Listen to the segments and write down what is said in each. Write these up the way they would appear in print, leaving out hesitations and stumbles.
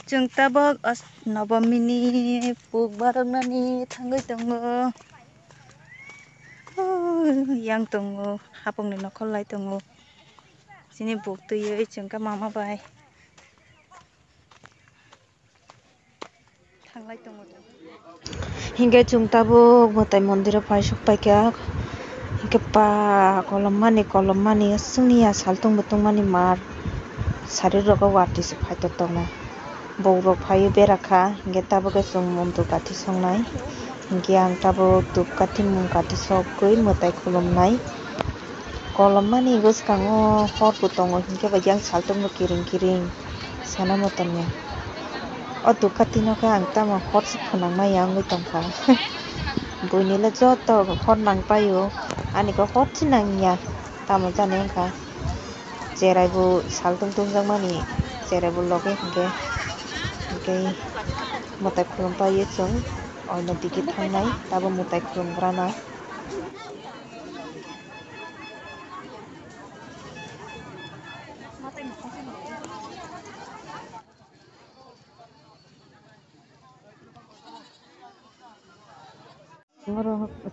जों tabak nabamini puk barangnani thangai tongo yang tongo hapungni nokhorlai tongo sini buk tuyoi जोंका mama bai thanglai tongo hingga जों tabuk motai mondiro paisok paikha hingke pa kolomani sungni saltung butungmani mar sari rogo wati se phaito tongo borok phaio berakha hingke tabuk chung montu kati songnai hingke ang tabuk dup kati mung kati sogoi motai khulumnai kolommani bwskango hor bo tongo hingke yang saltung no kiring sana motonnya o dup kati no ang tamo hor se phunangmai ongoi tongkha buinile joto hor nangpaio ani ko hor se nangya tamo jani wngkha jerai bo saltung tungjakmani jerai bo loge hingke motai khulumpai chung oino dike thangnai tabo motai khulumgrano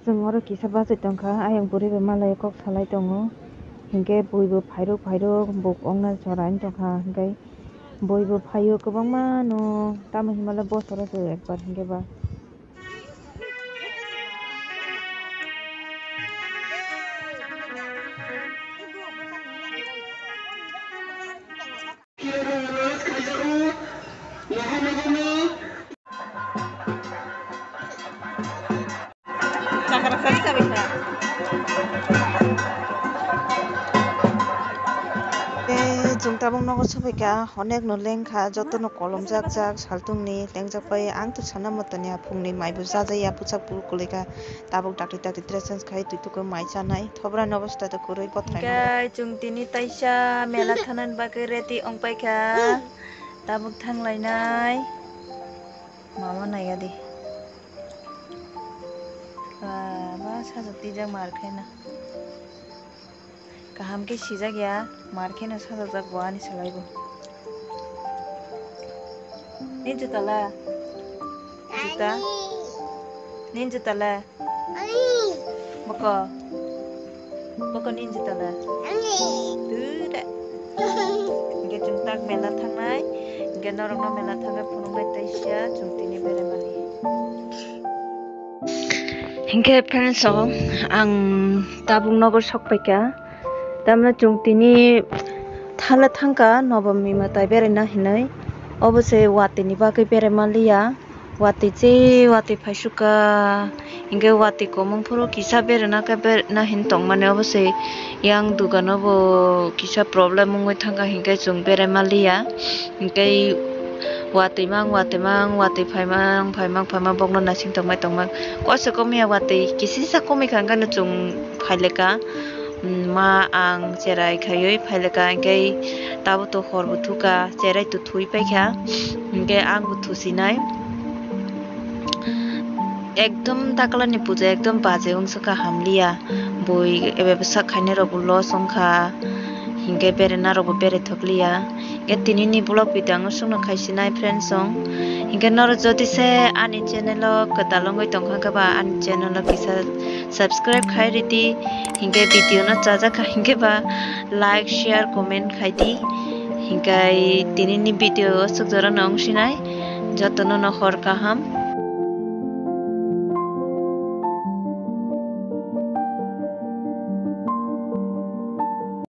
जों oro kisa basai tongkha ayang buri bai malai kok salai tongo hingke bui bo phairok buk ongna jorani tongkha hingke bui bo phaio kwbangma no tamo himlai bosoro ekbar hingke ba जों tabuk nogo sopaikha onek no lengkha joto no kolomjak saltungni lengjakpai ang to sana motoni apungni mai bo jajai pusak kulika tabuk dakti dress khai tuituko mai chanai thobrani obostha to kwrwi bothrai chung tini taisa mela thanan bagwi ready ongpaikha tabuk thanglaihnai mama naiyadi baba sajak tijak markhaina kaham ke sijak ya markhaina sajak bo ani salaibo nin juta la juta nin juta la boko nin juta la tuda hingke chung tak mela thangnai hingke norok no mela thangkhe phunuknai taisia chung tini beremani hingke friends ang tabuk nogo sokpaikha tamna chung tini thala thangka nobamni matai beraina hinui obo se wati ni bagwi beraimanliya wati phaisukha hingke wati komung phuru kisa beraina hin tongmani obo se yang dugan o bo kisa problem ongoi thangkha hingke chung beraimanliya hingke wati phaimang bokno nasing tongmai koisa komya wati kisisa komikha hingke chung phaileka ma ang cherai khaioi phaileka hingke tabo to hor bo thuka cherai to thui paikha hingke ang bo thusinai ekdom taklani puja ekdom baje ongsuka hamliya boi ebe sakhaini rok bo los ongkha hingke beraina rok bo berai thokliya hingke tinini blog video ang sungno khaisinai friends hingke noro jodi se ani channel o kwtal ongoi tongkha ba ani channel o kisa subscribe khai ridi hingke video no chajakha hingke ba like share comment khai di hingke tinini video sukjora no ongsinai jotono no hor kaham